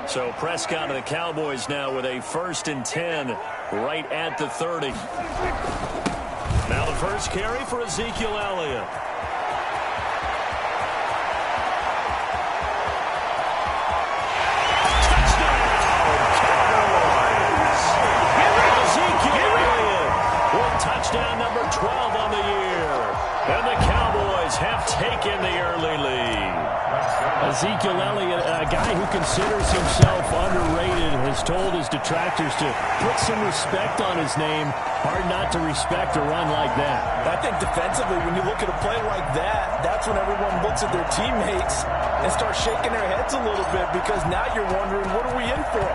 So Prescott and the Cowboys now with a 1st and 10 right at the 30. Now the first carry for Ezekiel Elliott. Touchdown number 12 on the year. And the Cowboys have taken the early lead. Ezekiel Elliott, a guy who considers himself underrated, has told his detractors to put some respect on his name. Hard not to respect a run like that. I think defensively, when you look at a play like that, that's when everyone looks at their teammates and starts shaking their heads a little bit, because now you're wondering, what are we in for?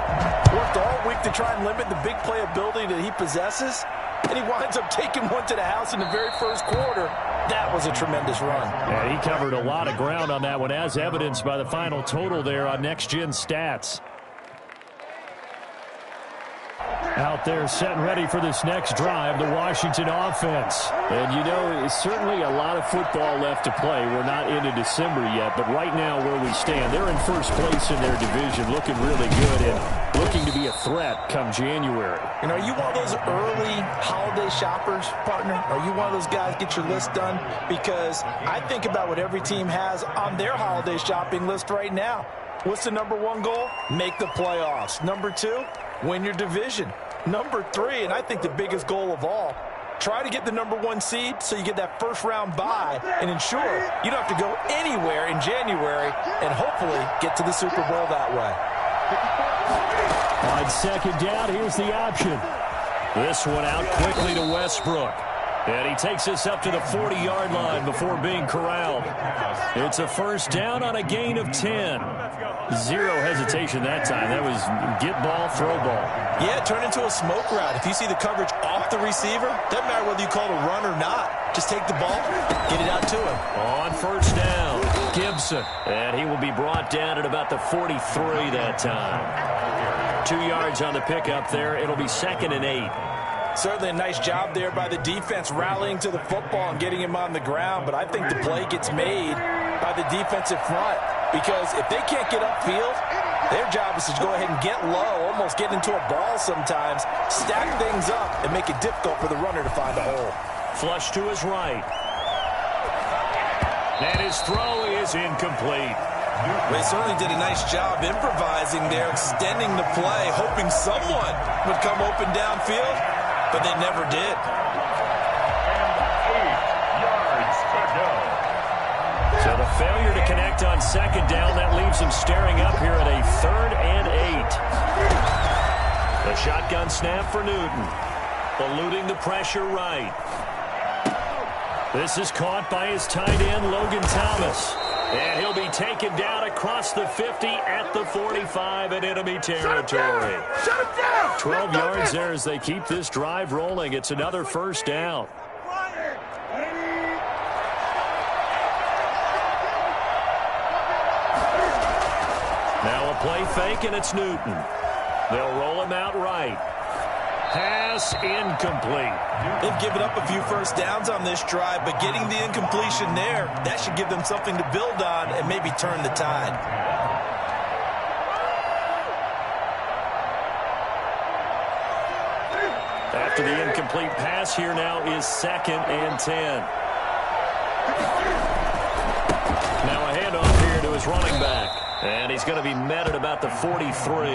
Worked all week to try and limit the big play ability that he possesses, and he winds up taking one to the house in the very first quarter. That was a tremendous run. And he covered a lot of ground on that one, as evidenced by the final total there on Next Gen Stats. Out there set and ready for this next drive, the Washington offense. And, you know, certainly a lot of football left to play. We're not into December yet, but right now where we stand, they're in first place in their division, looking really good and looking to be a threat come January. And are you one of those early holiday shoppers, partner? Are you one of those guys, get your list done? Because I think about what every team has on their holiday shopping list right now. What's the number one goal? Make the playoffs. Number two, win your division. Number three, and I think the biggest goal of all, try to get the number one seed so you get that first round bye and ensure you don't have to go anywhere in January and hopefully get to the Super Bowl that way. On second down, here's the option. This one out quickly to Westbrook. And he takes us up to the 40-yard line before being corralled. It's a first down on a gain of 10. Zero hesitation that time. That was get ball, throw ball. Yeah, turn into a smoke route. If you see the coverage off the receiver, doesn't matter whether you call it a run or not. Just take the ball, get it out to him. On first down, Gibson. And he will be brought down at about the 43 that time. 2 yards on the pickup there. It'll be 2nd and 8. Certainly a nice job there by the defense rallying to the football and getting him on the ground, but I think the play gets made by the defensive front, because if they can't get upfield, their job is to go ahead and get low, almost get into a ball sometimes, stack things up, and make it difficult for the runner to find a hole. Flush to his right. And his throw is incomplete. They certainly did a nice job improvising there, extending the play, hoping someone would come open downfield, but they never did. So the failure to connect on second down, that leaves them staring up here at a 3rd and 8. The shotgun snap for Newton. Eluding the pressure right. This is caught by his tight end, Logan Thomas. And he'll be taken down across the 50 at the 45 in enemy territory. Shut him down! 12 yards there as they keep this drive rolling. It's another first down. Now a play fake, and it's Newton. They'll roll him out right. Pass incomplete. They've given up a few first downs on this drive, but getting the incompletion there, that should give them something to build on and maybe turn the tide. After the incomplete pass, here now is 2nd and 10. Now a handoff here to his running back. And he's going to be met at about the 43.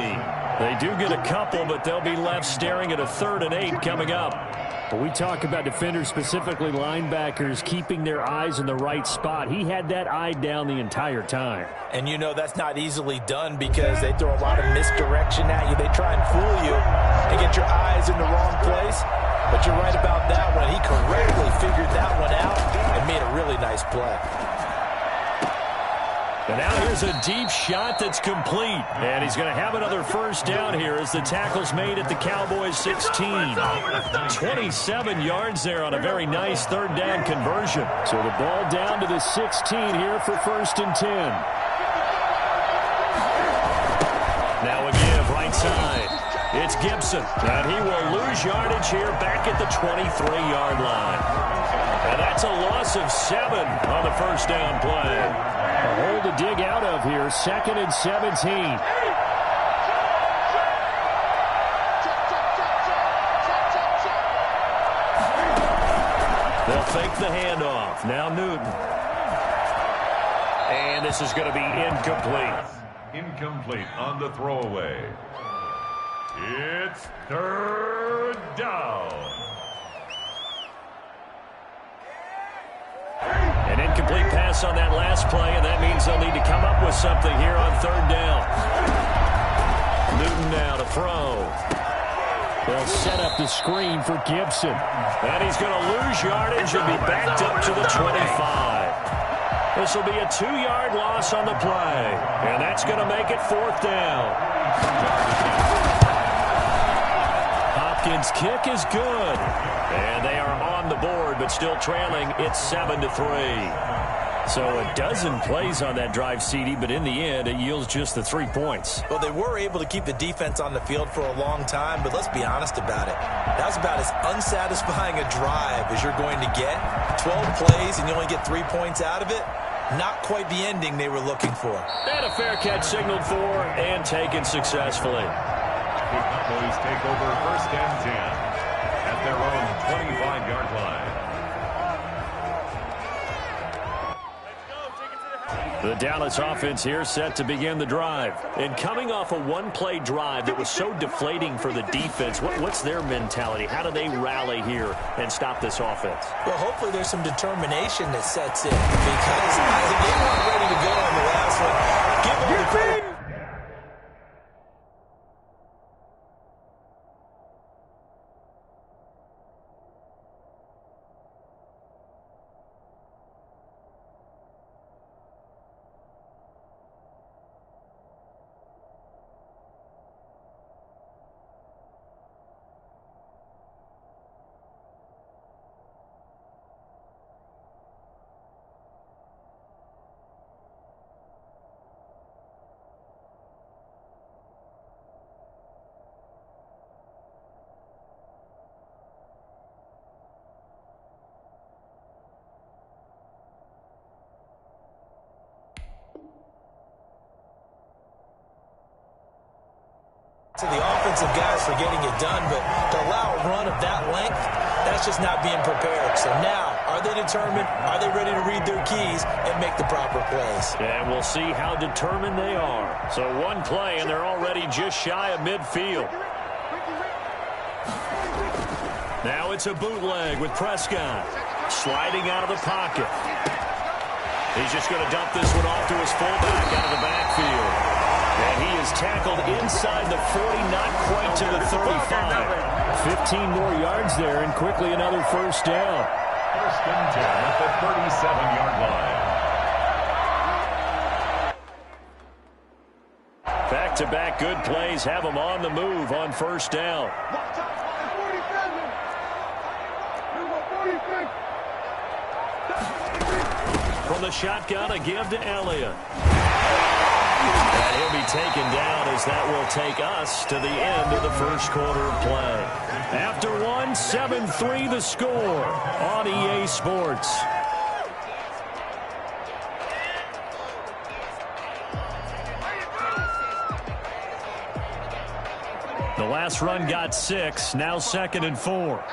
They do get a couple, but they'll be left staring at a 3rd and 8 coming up. When we talk about defenders, specifically linebackers, keeping their eyes in the right spot, he had that eye down the entire time. And you know that's not easily done because they throw a lot of misdirection at you. They try and fool you and get your eyes in the wrong place. But you're right about that one. He correctly figured that one out and made a really nice play. And now here's a deep shot that's complete. And he's going to have another first down here as the tackle's made at the Cowboys 16. 27 yards there on a very nice 3rd down conversion. So the ball down to the 16 here for 1st and 10. Now a give right side. It's Gibson. And he will lose yardage here back at the 23-yard line. And that's a loss of 7 on the first down play. A hole to dig out of here, 2nd and 17. They'll fake the handoff. Now Newton. And this is going to be incomplete. Incomplete on the throwaway. It's third down. An incomplete pass on that last play, and that means they'll need to come up with something here on third down. Newton now to throw. They'll set up the screen for Gibson. And he's going to lose yardage and be backed up to the 25. This will be a 2-yard loss on the play, and that's going to make it fourth down. Hopkins' kick is good, and they are on the board, but still trailing. It's 7-3. So a dozen plays on that drive, CD, but in the end, it yields just the 3 points. Well, they were able to keep the defense on the field for a long time, but let's be honest about it. That was about as unsatisfying a drive as you're going to get. 12 plays, and you only get 3 points out of it. Not quite the ending they were looking for. And a fair catch signaled for and taken successfully. The Cowboys take over first and 10 at their own 25-yard line. The Dallas offense here set to begin the drive. And coming off a one-play drive that was so deflating for the defense, what's their mentality? How do they rally here and stop this offense? Well, hopefully there's some determination that sets in because they weren't ready to go on the last one. Give them the credit. To the offensive guys for getting it done, but to allow a run of that length, that's just not being prepared. So now, are they determined? Are they ready to read their keys and make the proper plays? And we'll see how determined they are. So one play, and they're already just shy of midfield. Now it's a bootleg with Prescott. Sliding out of the pocket. He's just going to dump this one off to his fullback out of the backfield. And he is tackled inside the 40, not quite to the 35. 15 more yards there, and quickly another first down. First and 10 at the 37-yard line. Back-to-back good plays have them on the move on first down. From the shotgun, a give to Elliott. And he'll be taken down as that will take us to the end of the first quarter of play. After one, 7-3 the score on EA Sports. The last run got 6, now 2nd and 4.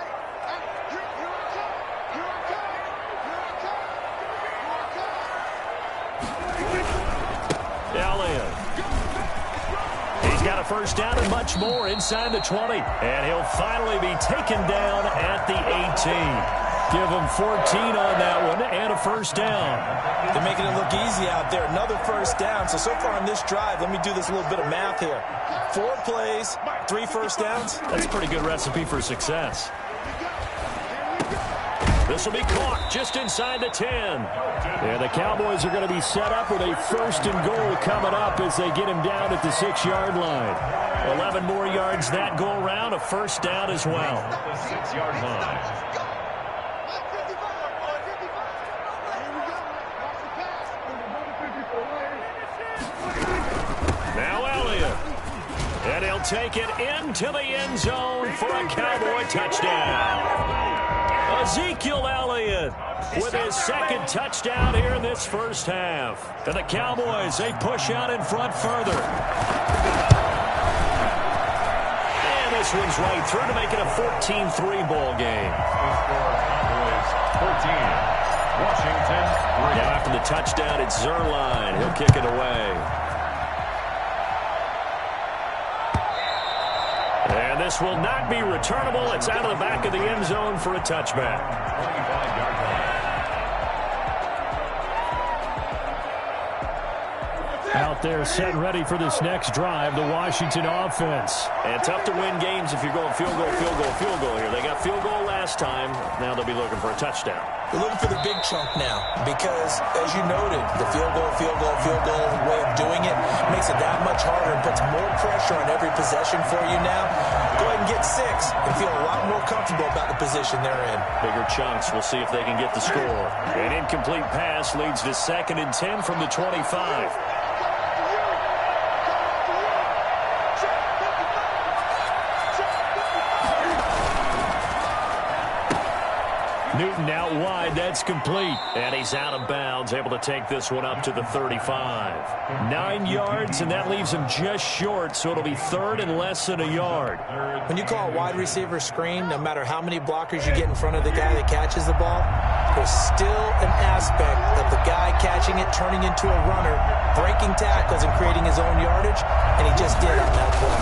First down and much more inside the 20. And he'll finally be taken down at the 18. Give him 14 on that one and a first down. They're making it look easy out there. Another first down. So far on this drive, let me do this little bit of math here. 4 plays, 3 first downs. That's a pretty good recipe for success. This will be caught just inside the 10. And the Cowboys are going to be set up with a first and goal coming up as they get him down at the 6-yard line. 11 more yards that go around, a first down as well. The 6-yard line. Now Elliott. And he'll take it into the end zone for a Cowboy touchdown. Ezekiel Elliott with his second touchdown here in this first half. And the Cowboys, they push out in front further. And this one's right through to make it a 14-3 ball game. The score, Cowboys 14. Washington 3. Now after the touchdown, it's Zerline. He'll kick it away. And this will not be returnable. It's out of the back of the end zone for a touchback. 25-yard line. Out there set and ready for this next drive, the Washington offense. And tough to win games if you're going field goal, field goal, field goal here. They got field goal last time. Now they'll be looking for a touchdown. They're looking for the big chunk now because, as you noted, the field goal way of doing it makes it that much harder and puts more pressure on every possession for you now. Go ahead and get 6 and feel a lot more comfortable about the position they're in. Bigger chunks. We'll see if they can get the score. An incomplete pass leads to 2nd and 10 from the 25. Newton out wide. That's complete. And he's out of bounds, able to take this one up to the 35. 9 yards, and that leaves him just short, so it'll be 3rd and less than a yard. When you call a wide receiver screen, no matter how many blockers you get in front of the guy that catches the ball, there's still an aspect of the guy catching it, turning into a runner, breaking tackles and creating his own yardage, and he just did on that play.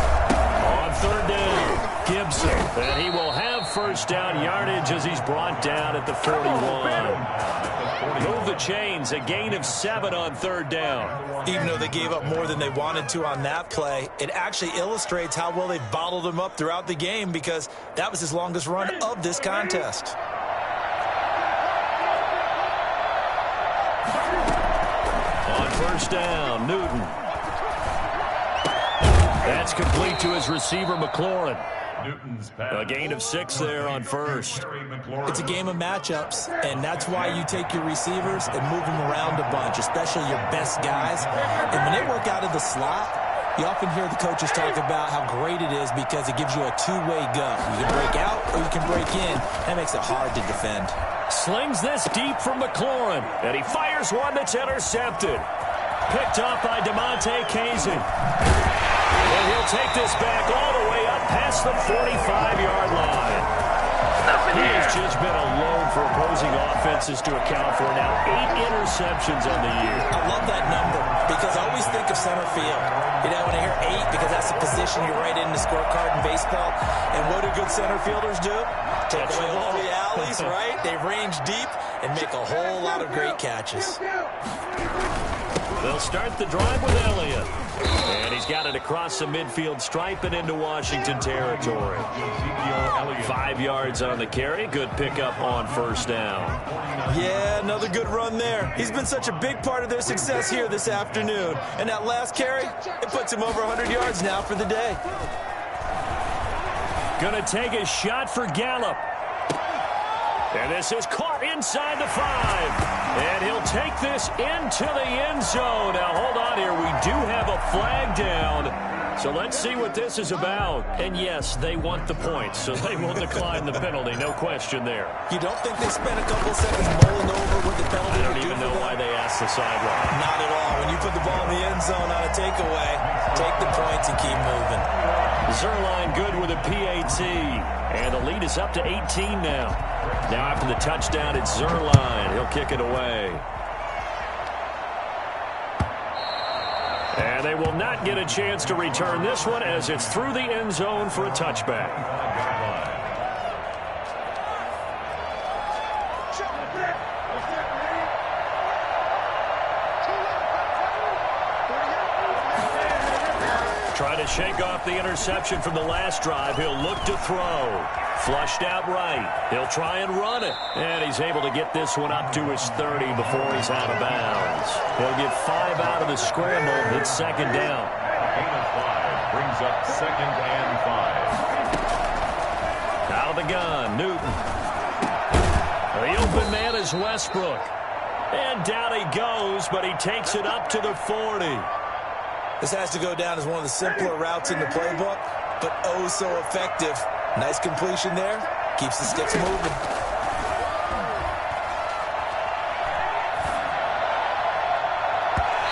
On 3rd down, Gibson, and he will have first down yardage as he's brought down at the 41. Move the chains, a gain of 7 on 3rd down. Even though they gave up more than they wanted to on that play, it actually illustrates how well they bottled him up throughout the game because that was his longest run of this contest. On 1st down, Newton. That's complete to his receiver, McLaurin. A gain of 6 there on 1st. It's a game of matchups, and that's why you take your receivers and move them around a bunch, especially your best guys. And when they work out of the slot, you often hear the coaches talk about how great it is because it gives you a two-way go. You can break out or you can break in. That makes it hard to defend. Slings this deep from McLaurin, and he fires one that's intercepted. Picked up by DeMonte Casey. And he'll take this back all the way up past the 45-yard line. He has just been a load for opposing offenses to account for. Now 8 interceptions on the year. I love that number because I always think of center field. You know, when I hear 8, because that's the position you write in the scorecard in baseball. And what do good center fielders do? Take away all the alleys, right? They range deep and make a whole lot of great catches. They'll start the drive with Elliott. And he's got it across the midfield stripe and into Washington territory. 5 yards on the carry. Good pickup on 1st down. Yeah, another good run there. He's been such a big part of their success here this afternoon. And that last carry, it puts him over 100 yards now for the day. Gonna take a shot for Gallup. And this is caught inside the 5. And he'll take this into the end zone. Now, hold on here. We do have a flag down. So let's see what this is about. And, yes, they want the points, so they will decline the penalty. No question there. You don't think they spent a couple seconds mulling over what the penalty I don't even know why they asked the sideline. Not at all. When you put the ball in the end zone on a takeaway, take the points and keep moving. Zerline good with a PAT. And the lead is up to 18 now. Now after the touchdown, it's Zerline. He'll kick it away. And they will not get a chance to return this one as it's through the end zone for a touchback. Trying to shake off the interception from the last drive. He'll look to throw. Flushed out right. He'll try and run it. And he's able to get this one up to his 30 before he's out of bounds. He'll get 5 out of the scramble. It's 2nd down. Gain of 5 brings up 2nd and 5. Out of the gun, Newton. The open man is Westbrook. And down he goes, but he takes it up to the 40. This has to go down as one of the simpler routes in the playbook, but oh so effective. Nice completion there. Keeps the sticks moving.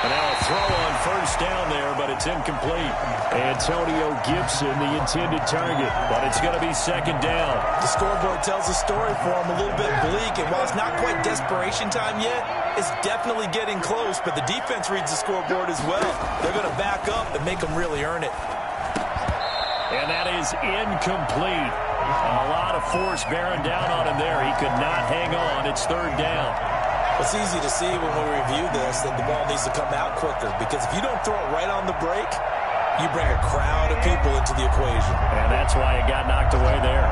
And now a throw on first down there, but it's incomplete. Antonio Gibson, the intended target, but it's going to be second down. The scoreboard tells the story for him, a little bit bleak, and while it's not quite desperation time yet, it's definitely getting close, but the defense reads the scoreboard as well. They're going to back up and make them really earn it. And that is incomplete. A lot of force bearing down on him there. He could not hang on. It's third down. It's easy to see when we review this that the ball needs to come out quicker, because if you don't throw it right on the break, you bring a crowd of people into the equation. And that's why it got knocked away there.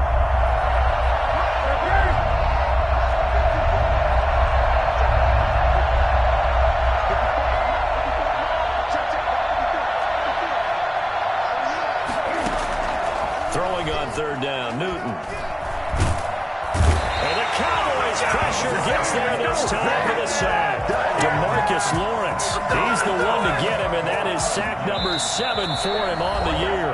Throwing on third down, Newton. And the Cowboys pressure gets there this time for the sack. DeMarcus Lawrence, he's the one to get him, and that is sack number 7 for him on the year.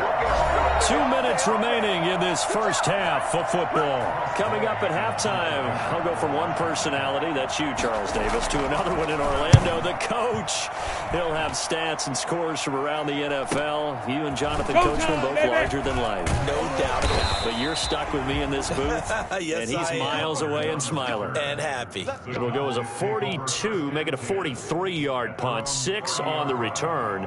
2 minutes remaining in this first half of football. Coming up at halftime, I'll go from one personality, that's you, Charles Davis, to another one in Orlando, the coach. He'll have stats and scores from around the NFL. You and Jonathan Coachman both larger than life. No doubt about it. But you're stuck with me in this booth, Yes, and he's miles away and smiling. And happy. It'll go as a 42, make it a 43-yard punt, 6 on the return.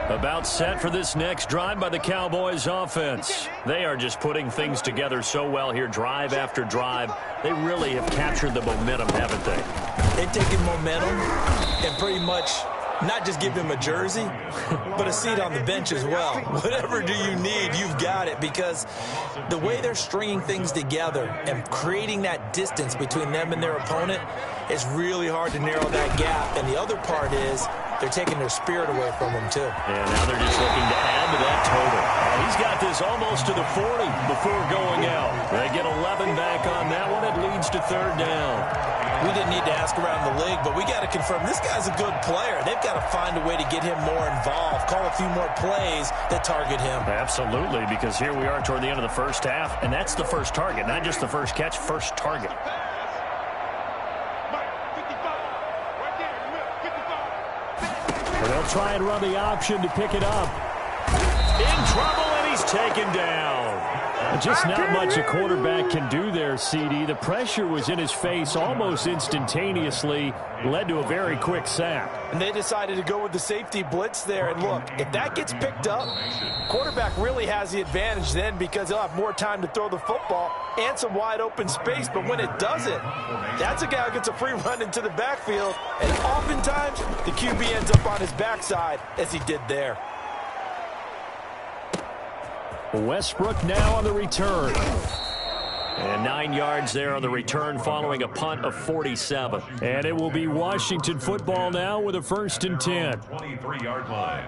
About set for this next drive by the Cowboys offense. They are just putting things together so well here, drive after drive. They really have captured the momentum, haven't they? They've taken momentum and pretty much not just give him a jersey, but a seat on the bench as well. Whatever do you need, you've got it, because the way they're stringing things together and creating that distance between them and their opponent, it's really hard to narrow that gap. And the other part is they're taking their spirit away from them, too. And now they're just looking to add to that total. He's got this almost to the 40 before going out. They get 11 back on that one. It leads to third down. We didn't need to ask around the league, but we got to confirm this guy's a good player. They've got to find a way to get him more involved, call a few more plays that target him. Absolutely, because here we are toward the end of the first half, and that's the first target, not just the first catch, first target. And they'll try and run the option to pick it up. In trouble, and he's taken down. Just not much a quarterback can do there, CD. The pressure was in his face almost instantaneously, led to a very quick sack. And they decided to go with the safety blitz there. And look, if that gets picked up, quarterback really has the advantage then, because he'll have more time to throw the football and some wide open space. But when it doesn't, that's a guy who gets a free run into the backfield. And oftentimes, the QB ends up on his backside, as he did there. Westbrook now on the return. And 9 yards there on the return following a punt of 47. And it will be Washington football now with a 1st and 10. 23-yard line.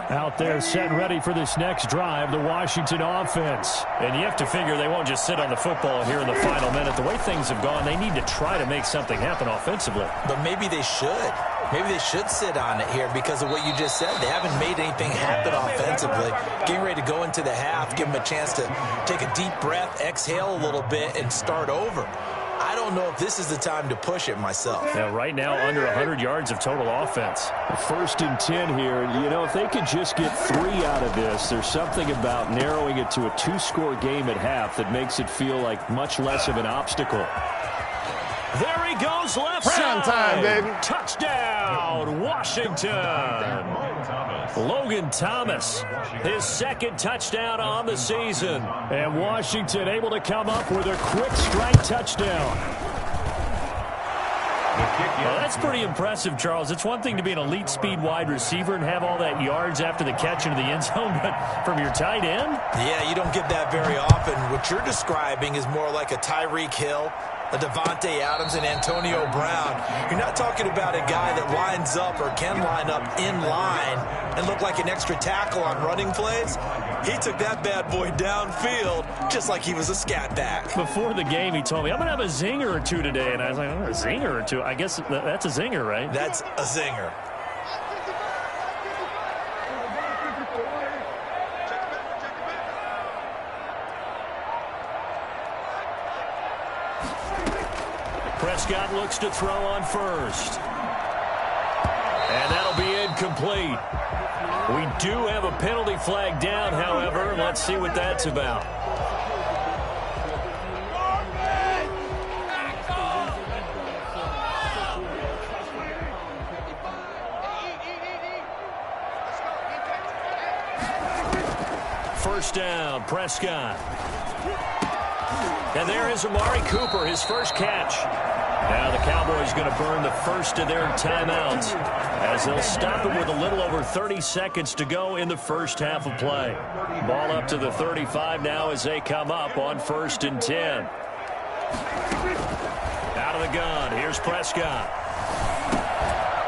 Out there set and ready for this next drive, the Washington offense. And you have to figure they won't just sit on the football here in the final minute. The way things have gone, they need to try to make something happen offensively. But maybe they should. Maybe they should sit on it here because of what you just said. They haven't made anything happen offensively. Getting ready to go into the half, give them a chance to take a deep breath, exhale a little bit, and start over. I don't know if this is the time to push it myself. Yeah, right now, under 100 yards of total offense. 1st and 10 here. You know, if they could just get 3 out of this, there's something about narrowing it to a 2-score game at half that makes it feel like much less of an obstacle. There he goes, left Prime side. time, baby. Touchdown, Washington. Logan Thomas, his 2nd touchdown on the season. And Washington able to come up with a quick strike touchdown. Well, that's pretty impressive, Charles. It's one thing to be an elite speed wide receiver and have all that yards after the catch into the end zone, but from your tight end? Yeah, you don't get that very often. What you're describing is more like a Tyreek Hill, a Devontae Adams, and Antonio Brown. You're not talking about a guy that lines up or can line up in line and look like an extra tackle on running plays. He took that bad boy downfield just like he was a scat back. Before the game, he told me, I'm going to have a zinger or two today. And I was like, oh, a zinger or two? I guess that's a zinger, right? That's a zinger. Prescott looks to throw on first. And that'll be incomplete. We do have a penalty flag down, however. Let's see what that's about. First down, Prescott. And there is Amari Cooper, his first catch. Now the Cowboys going to burn the first of their timeouts as they'll stop it with a little over 30 seconds to go in the first half of play. Ball up to the 35 now as they come up on 1st and 10. Out of the gun, here's Prescott.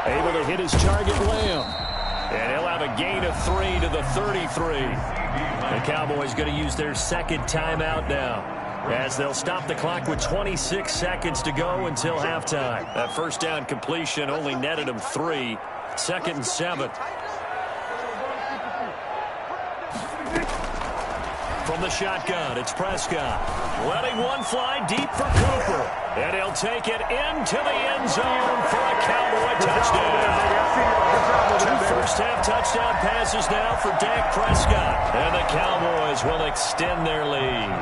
Able to hit his target, Lamb. And he'll have a gain of 3 to the 33. The Cowboys going to use their second timeout now, as they'll stop the clock with 26 seconds to go until halftime. That first down completion only netted them 3. 2nd and 7. From the shotgun, it's Prescott. Letting one fly deep for Cooper. And he'll take it into the end zone for a Cowboy touchdown. 2 first-half touchdown passes now for Dak Prescott. And the Cowboys will extend their lead.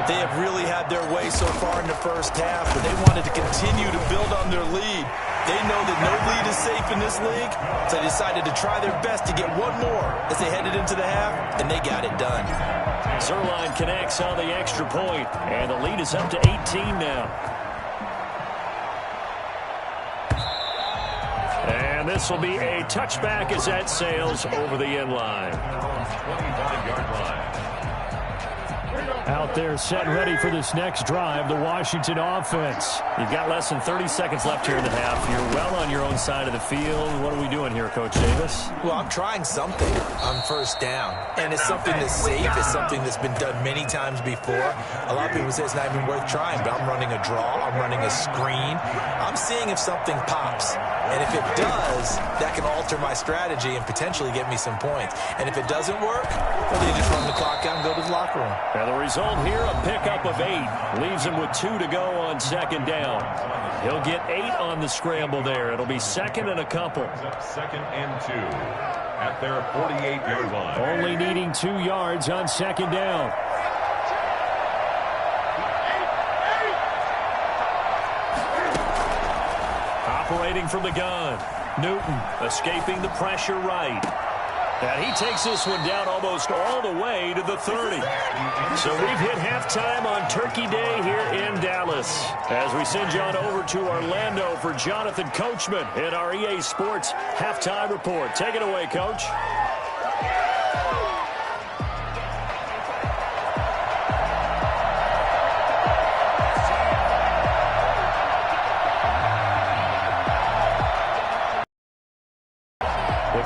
They have really had their way so far in the first half, but they wanted to continue to build on their lead. They know that no lead is safe in this league, so they decided to try their best to get one more as they headed into the half, and they got it done. Zerline connects on the extra point, and the lead is up to 18 now. And this will be a touchback as that sails over the end line. 25-yard line. Out there set and ready for this next drive, the Washington offense. You've got less than 30 seconds left here in the half. You're well on your own side of the field. What are we doing here, Coach Davis? Well, I'm trying something on first down, and it's something that's safe. It's something that's been done many times before. A lot of people say it's not even worth trying, but I'm running a draw. I'm running a screen. I'm seeing if something pops, and if it does, that can alter my strategy and potentially get me some points. And if it doesn't work, well, they just run the clock out and go to the locker room. And the result here, a pickup of 8. Leaves him with 2 to go on 2nd down. He'll get 8 on the scramble there. It'll be 2nd and a couple. 2nd and 2 at their 48-yard line. Only needing 2 yards on 2nd down. Operating from the gun. Newton escaping the pressure right. And he takes this one down almost all the way to the 30. So we've hit halftime on Turkey Day here in Dallas. As we send you on over to Orlando for Jonathan Coachman in our EA Sports Halftime Report. Take it away, Coach.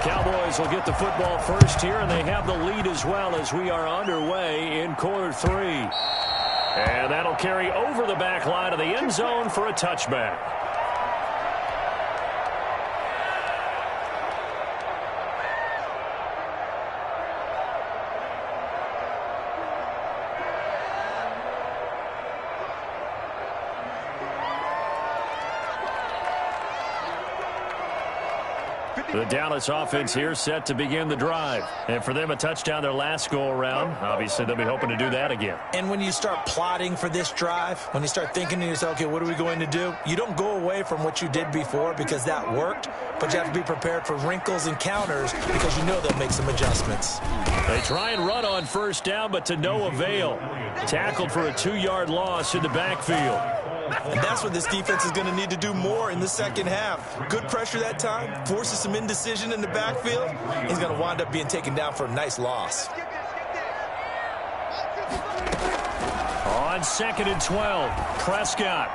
Cowboys will get the football first here, and they have the lead as well as we are underway in quarter 3. And that'll carry over the back line of the end zone for a touchback. The Dallas offense here set to begin the drive. And for them, a touchdown their last go-around. Obviously, they'll be hoping to do that again. And when you start plotting for this drive, when you start thinking to yourself, okay, what are we going to do? You don't go away from what you did before because that worked, but you have to be prepared for wrinkles and counters because you know they'll make some adjustments. They try and run on first down, but to no avail. Tackled for a 2-yard loss in the backfield. And that's what this defense is going to need to do more in the second half. Good pressure that time, forces some indecision in the backfield. He's going to wind up being taken down for a nice loss. On 2nd and 12, Prescott.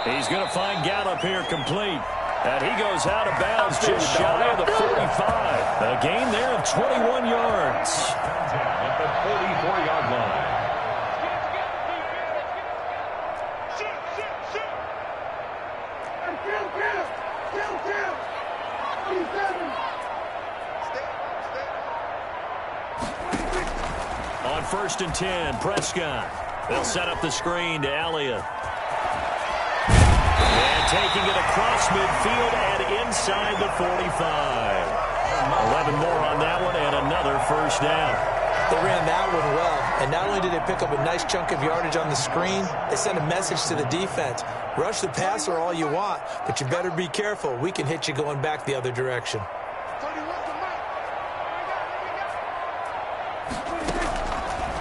He's going to find Gallup here complete. And he goes out of bounds just shy of the 45. A gain there of 21 yards. At the 44-yard line. On 1st and 10, Prescott. They'll set up the screen to Elliott. And taking it across midfield and inside the 45. 11 more on that one and another first down. They ran that one well, and not only did they pick up a nice chunk of yardage on the screen, they sent a message to the defense. Rush the passer all you want, but you better be careful. We can hit you going back the other direction.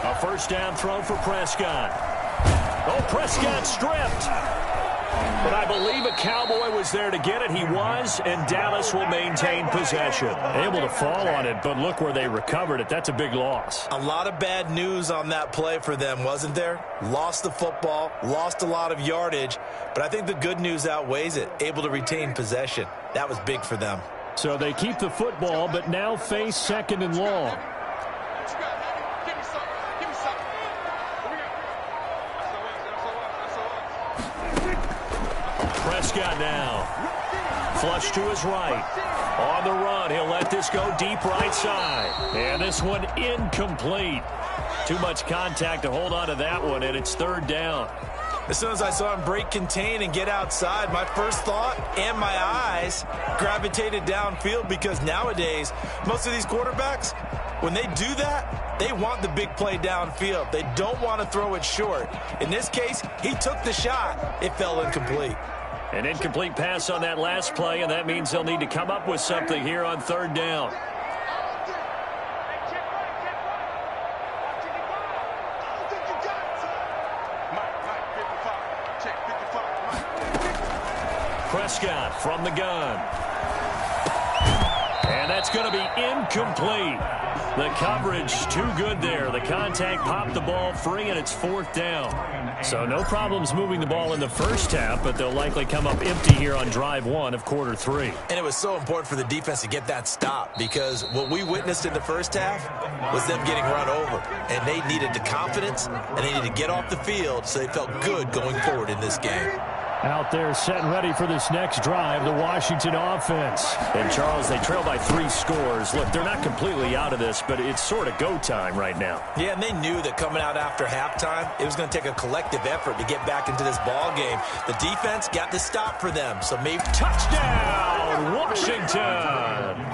A first down throw for Prescott. Oh, Prescott stripped. But I believe a Cowboy was there to get it. He was, and Dallas will maintain possession. Able to fall on it, but look where they recovered it. That's a big loss. A lot of bad news on that play for them, wasn't there? Lost the football, lost a lot of yardage, but I think the good news outweighs it. Able to retain possession. That was big for them. So they keep the football, but now face second and long. Prescott now. Flush to his right. On the run, he'll let this go deep right side. And this one incomplete. Too much contact to hold on to that one, and it's third down. As soon as I saw him break contain and get outside, my first thought and my eyes gravitated downfield, because nowadays, most of these quarterbacks, when they do that, they want the big play downfield. They don't want to throw it short. In this case, he took the shot. It fell incomplete. An incomplete pass on that last play, and that means they'll need to come up with something here on third down. Prescott from the gun. And that's going to be incomplete. The coverage too good there. The contact popped the ball free, and it's fourth down. So no problems moving the ball in the first half, but they'll likely come up empty here on drive one of quarter three. And it was so important for the defense to get that stop, because what we witnessed in the first half was them getting run over. And they needed the confidence, and they needed to get off the field so they felt good going forward in this game. Out there set and ready for this next drive, the Washington offense. And, Charles, they trail by 3 scores. Look, they're not completely out of this, but it's sort of go time right now. Yeah, and they knew that coming out after halftime, it was going to take a collective effort to get back into this ball game. The defense got the stop for them, so maybe... Touchdown, Washington!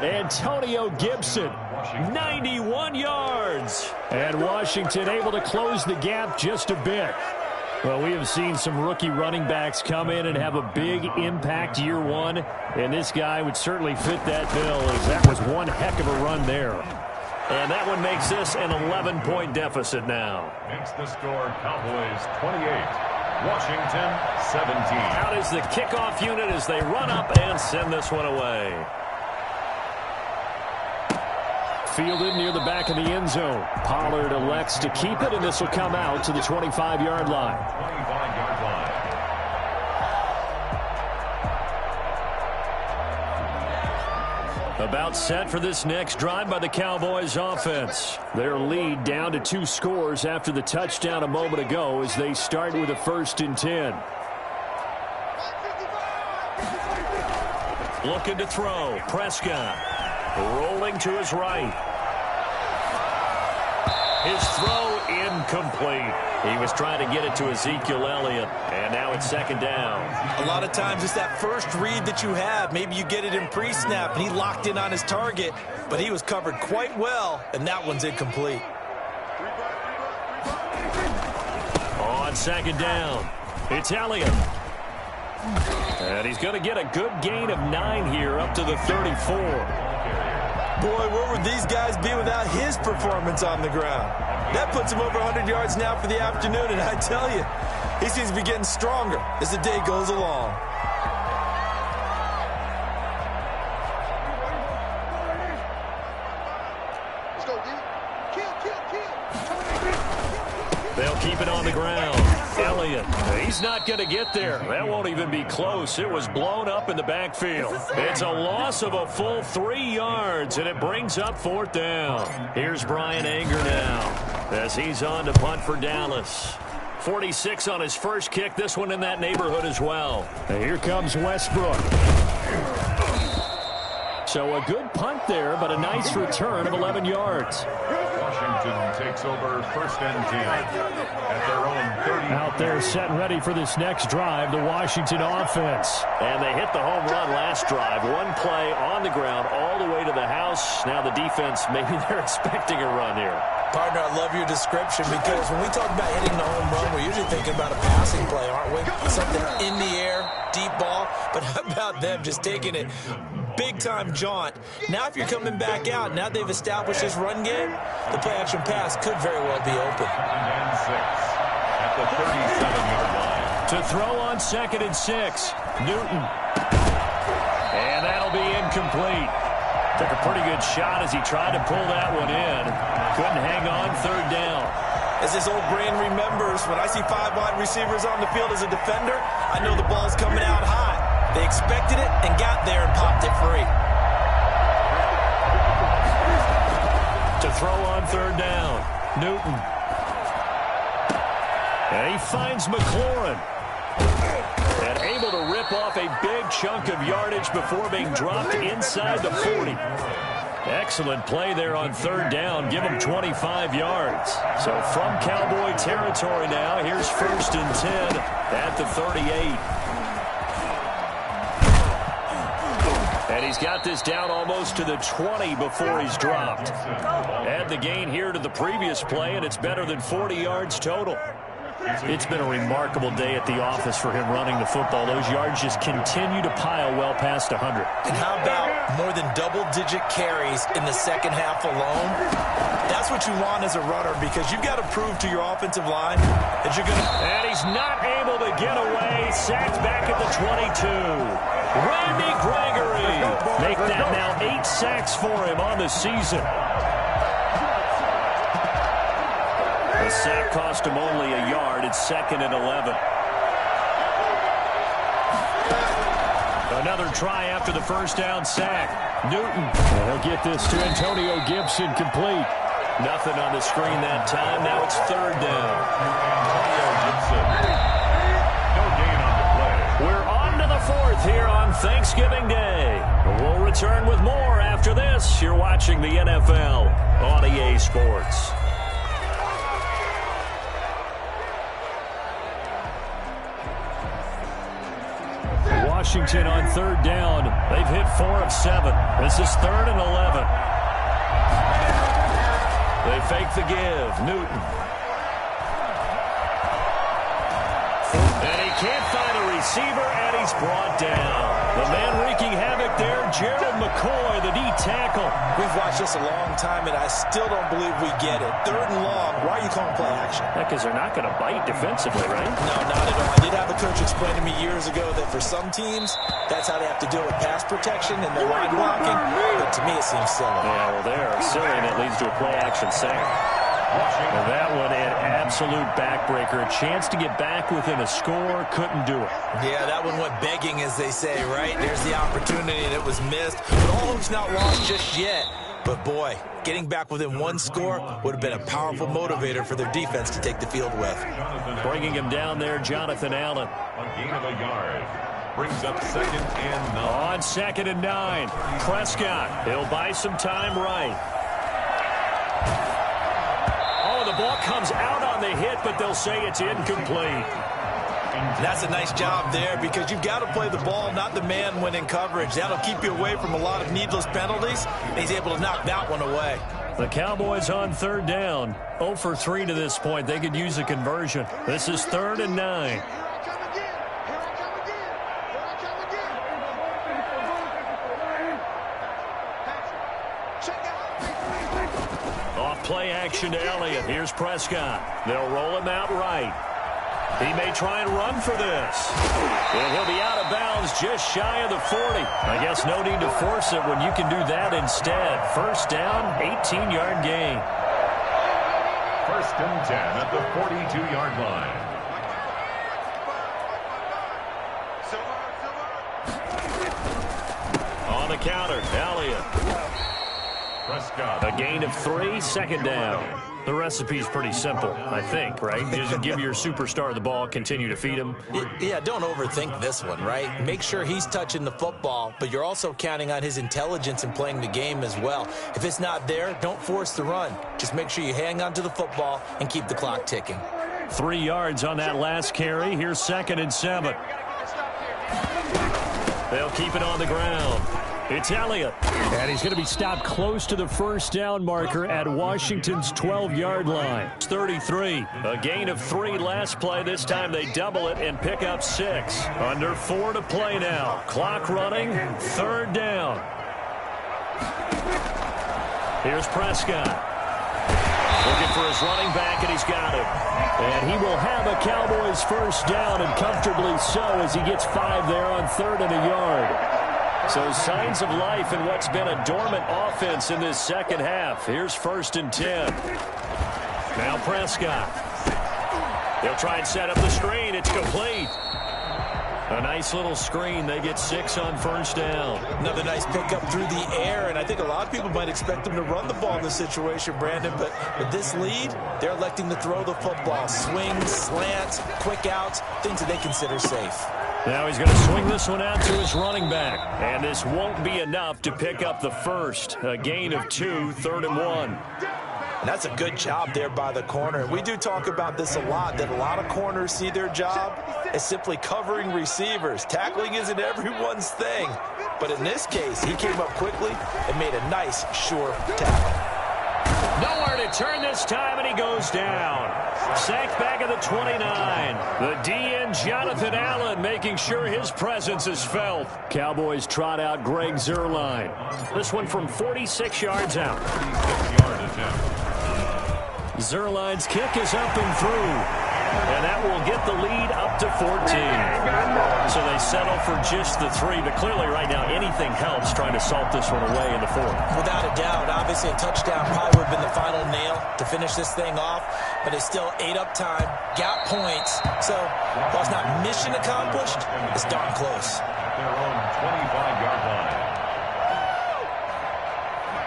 Antonio Gibson, 91 yards. And Washington able to close the gap just a bit. Well, we have seen some rookie running backs come in and have a big impact year one, and this guy would certainly fit that bill, as that was one heck of a run there. And that one makes this an 11-point deficit now. Makes the score Cowboys 28, Washington 17. Out is the kickoff unit as they run up and send this one away. Fielded near the back of the end zone. Pollard elects to keep it, and this will come out to the 25-yard line. 25-yard line. About set for this next drive by the Cowboys offense. Their lead down to 2 scores after the touchdown a moment ago as they start with a 1st and 10. Looking to throw. Prescott. Rolling to his right. His throw incomplete. He was trying to get it to Ezekiel Elliott, and now it's second down. A lot of times it's that first read that you have. Maybe you get it in pre-snap, and he locked in on his target, but he was covered quite well, and that one's incomplete. On second down, it's Elliott. And he's going to get a good gain of 9 here up to the 34. Boy, where would these guys be without his performance on the ground? That puts him over 100 yards now for the afternoon, and I tell you, he seems to be getting stronger as the day goes along. They'll keep it on the ground. Elliott, he's not going to get there. That won't even be close. It was blown up in the backfield. It's a loss of a full 3 yards, and it brings up 4th down. Here's Brian Anger now as he's on to punt for Dallas. 46 on his first kick. This one in that neighborhood as well. And here comes Westbrook. So a good punt there, but a nice return of 11 yards. Washington takes takes over 1st and 10 at their own 30. Out there set and ready for this next drive, the Washington offense. And they hit the home run last drive. One play on the ground all the way to the house. Now the defense, maybe they're expecting a run here. Partner, I love your description because when we talk about hitting the home run, we're usually thinking about a passing play, aren't we? Something in the air, deep ball. But how about them just taking it big-time jaunt? Now if you're coming back out, now they've established this run game, the play-action pass could very well be open. And 6 at the 37-yard line. To throw on 2nd and 6, Newton. And that'll be incomplete. Took a pretty good shot as he tried to pull that one in. Couldn't hang on 3rd down. As his old brain remembers, when I see 5 wide receivers on the field as a defender, I know the ball's coming out high. They expected it and got there and popped it free. To throw on 3rd down, Newton. And he finds McLaurin. And able to rip off a big chunk of yardage before being dropped inside the 40. Excellent play there on 3rd down. Give him 25 yards. So from Cowboy territory now, here's 1st and 10 at the 38. And he's got this down almost to the 20 before he's dropped. Add the gain here to the previous play, and it's better than 40 yards total. It's been a remarkable day at the office for him running the football. Those yards just continue to pile well past 100. And how about more than double-digit carries in the second half alone? That's what you want as a runner because you've got to prove to your offensive line that you're going to... And he's not able to get away. Sacked back at the 22. Randy Gregory. Make that now 8 sacks for him on the season. The sack cost him only a yard. It's 2nd and 11. Another try after the 1st down sack. Newton. He'll get this to Antonio Gibson complete. Nothing on the screen that time. Now it's 3rd down. Antonio Gibson. No gain on the play. We're on to the 4th here on Thanksgiving Day. We'll return with more after this. You're watching the NFL on EA Sports. Washington on 3rd down. They've hit 4 of 7. This is 3rd and 11. They fake the give. Newton. And he can't find a receiver, and he's brought down. The man wreaking havoc there, Gerald McCoy, the D tackle. We've watched this a long time, and I still don't believe we get it. 3rd and long. Why are you calling play action? Because they're not going to bite defensively, right? No, not at all. I did have a coach explain to me years ago that for some teams, that's how they have to deal with pass protection and their line blocking. But to me, it seems silly. Yeah, well, they're silly, and it leads to a play-action sack. Well, that one an absolute backbreaker. A chance to get back within a score, couldn't do it. Yeah, that one went begging, as they say, right? There's the opportunity, and it was missed. But all hope's not lost just yet. But, boy, getting back within 1 score would have been a powerful motivator for their defense to take the field with. Bringing him down there, Jonathan Allen. A gain of a yard. Brings up 2nd and 9. On 2nd and 9, Prescott. He'll buy some time right. The ball comes out on the hit, but they'll say it's incomplete. That's a nice job there because you've got to play the ball, not the man when in coverage. That'll keep you away from a lot of needless penalties. He's able to knock that one away. The Cowboys on 3rd down. 0 for 3 to this point. They could use a conversion. This is 3rd and 9. Play action to Elliott. Here's Prescott. They'll roll him out right. He may try and run for this. And he'll be out of bounds just shy of the 40. I guess no need to force it when you can do that instead. 1st down, 18-yard gain. 1st and 10 at the 42-yard line. On the counter, Elliott. Prescott. A gain of 3, 2nd down. The recipe's pretty simple, I think, right? Just give your superstar the ball, continue to feed him. Yeah, don't overthink this one, right? Make sure he's touching the football, but you're also counting on his intelligence in playing the game as well. If it's not there, don't force the run. Just make sure you hang on to the football and keep the clock ticking. 3 yards on that last carry. Here's 2nd and 7. They'll keep it on the ground. It's Elliott. And he's going to be stopped close to the first down marker at Washington's 12-yard line. It's 33. A gain of 3 last play. This time they double it and pick up 6. Under 4 to play now. Clock running. 3rd down. Here's Prescott. Looking for his running back, and he's got it. And he will have a Cowboys first down, and comfortably so, as he gets 5 there on 3rd and a yard. So signs of life in what's been a dormant offense in this second half. Here's 1st and 10. Now Prescott. They'll try and set up the screen. It's complete. A nice little screen. They get 6 on 1st down. Another nice pickup through the air, and I think a lot of people might expect them to run the ball in this situation, Brandon, but with this lead, they're electing to throw the football. Swings, slants, quick outs, things that they consider safe. Now he's going to swing this one out to his running back. And this won't be enough to pick up the first. A gain of 2, 3rd and 1. And that's a good job there by the corner. We do talk about this a lot, that a lot of corners see their job as simply covering receivers. Tackling isn't everyone's thing. But in this case, he came up quickly and made a nice, sure tackle. Nowhere to turn this time, and he goes down. Sacked back at the 29. The DN, Jonathan Allen, making sure his presence is felt. Cowboys trot out Greg Zuerlein. This one from 46 yards out. Zuerlein's kick is up and through. And that will get the lead up to 14. So they settle for just the 3. But clearly right now anything helps trying to salt this one away in the 4th. Without a doubt, obviously a touchdown probably would have been the final nail to finish this thing off. But it's still 8 up time, got points. So while it's not mission accomplished, it's darn close. Their own 25-yard line.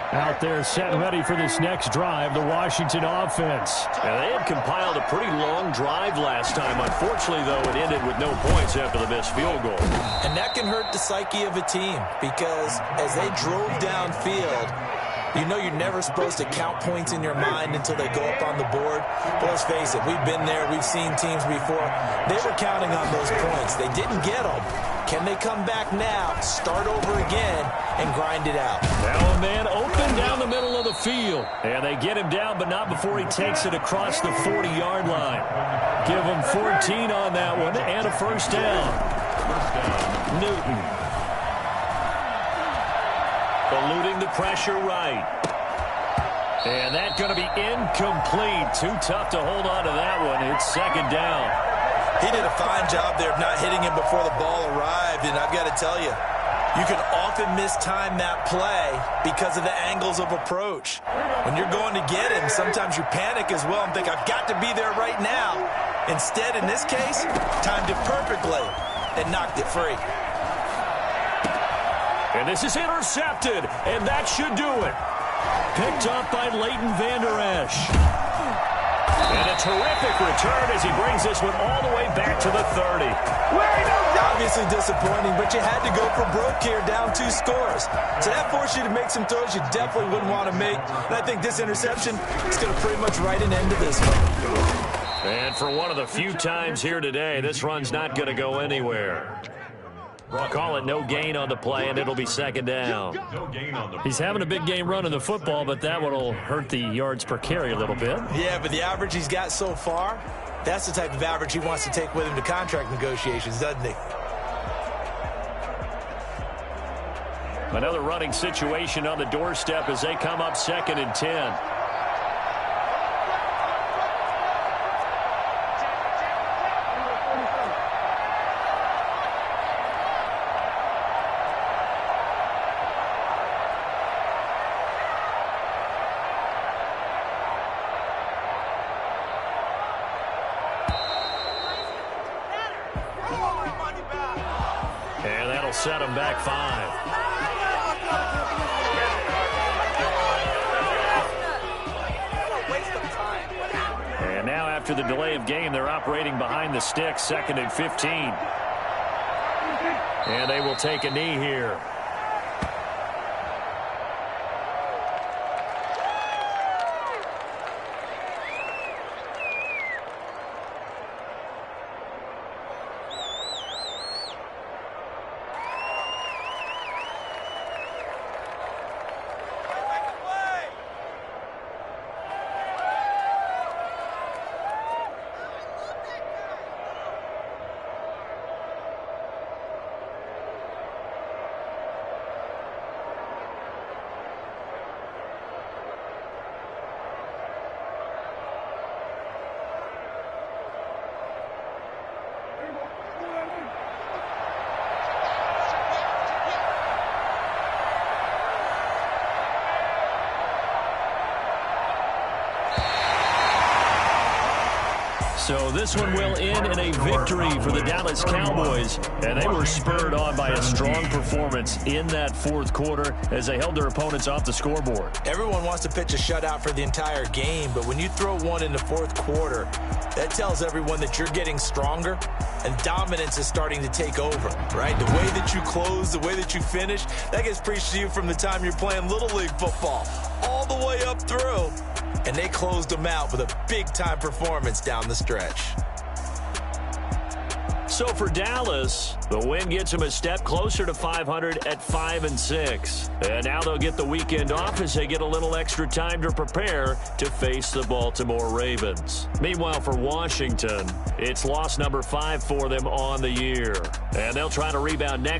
Out there set and ready for this next drive, the Washington offense. And they had compiled a pretty long drive last time. Unfortunately, though, it ended with no points after the missed field goal. And that can hurt the psyche of a team because as they drove downfield, you know you're never supposed to count points in your mind until they go up on the board. But let's face it, we've been there. We've seen teams before. They were counting on those points. They didn't get them. Can they come back now, start over again, and grind it out? Now a man open down the middle of the field. And they get him down, but not before he takes it across the 40-yard line. Give him 14 on that one and a first down. Newton. Eluding the pressure right. And that's going to be incomplete. Too tough to hold on to that one. It's 2nd down. He did a fine job there of not hitting him before the ball arrived, and I've got to tell you, you can often mistime that play because of the angles of approach. When you're going to get him, sometimes you panic as well and think, I've got to be there right now. Instead, in this case, timed it perfectly and knocked it free. And this is intercepted, and that should do it. Picked up by Leighton Vander Esch. And a terrific return as he brings this one all the way back to the 30. Obviously disappointing, but you had to go for broke here, down 2 scores. So that forced you to make some throws you definitely wouldn't want to make. And I think this interception is going to pretty much write an end to this one. And for one of the few times here today, this run's not going to go anywhere. Call it no gain on the play, and it'll be 2nd down. He's having a big game running the football, but that one will hurt the yards per carry a little bit. Yeah, but the average he's got so far, that's the type of average he wants to take with him to contract negotiations, doesn't he? Another running situation on the doorstep as they come up 2nd and 10. Set him back 5. after the delay of game. They're operating behind the sticks, 2nd and 15. And they will take a knee here. So this one will end in a victory for the Dallas Cowboys, and they were spurred on by a strong performance in that fourth quarter as they held their opponents off the scoreboard. Everyone wants to pitch a shutout for the entire game, but when you throw one in the fourth quarter, that tells everyone that you're getting stronger and dominance is starting to take over, right? The way that you close, the way that you finish, that gets preached to you from the time you're playing Little League football all the way up through. And they closed them out with a big-time performance down the stretch. So for Dallas, the win gets them a step closer to 500 at 5-6. And now they'll get the weekend off as they get a little extra time to prepare to face the Baltimore Ravens. Meanwhile, for Washington, it's loss number 5 for them on the year. And they'll try to rebound next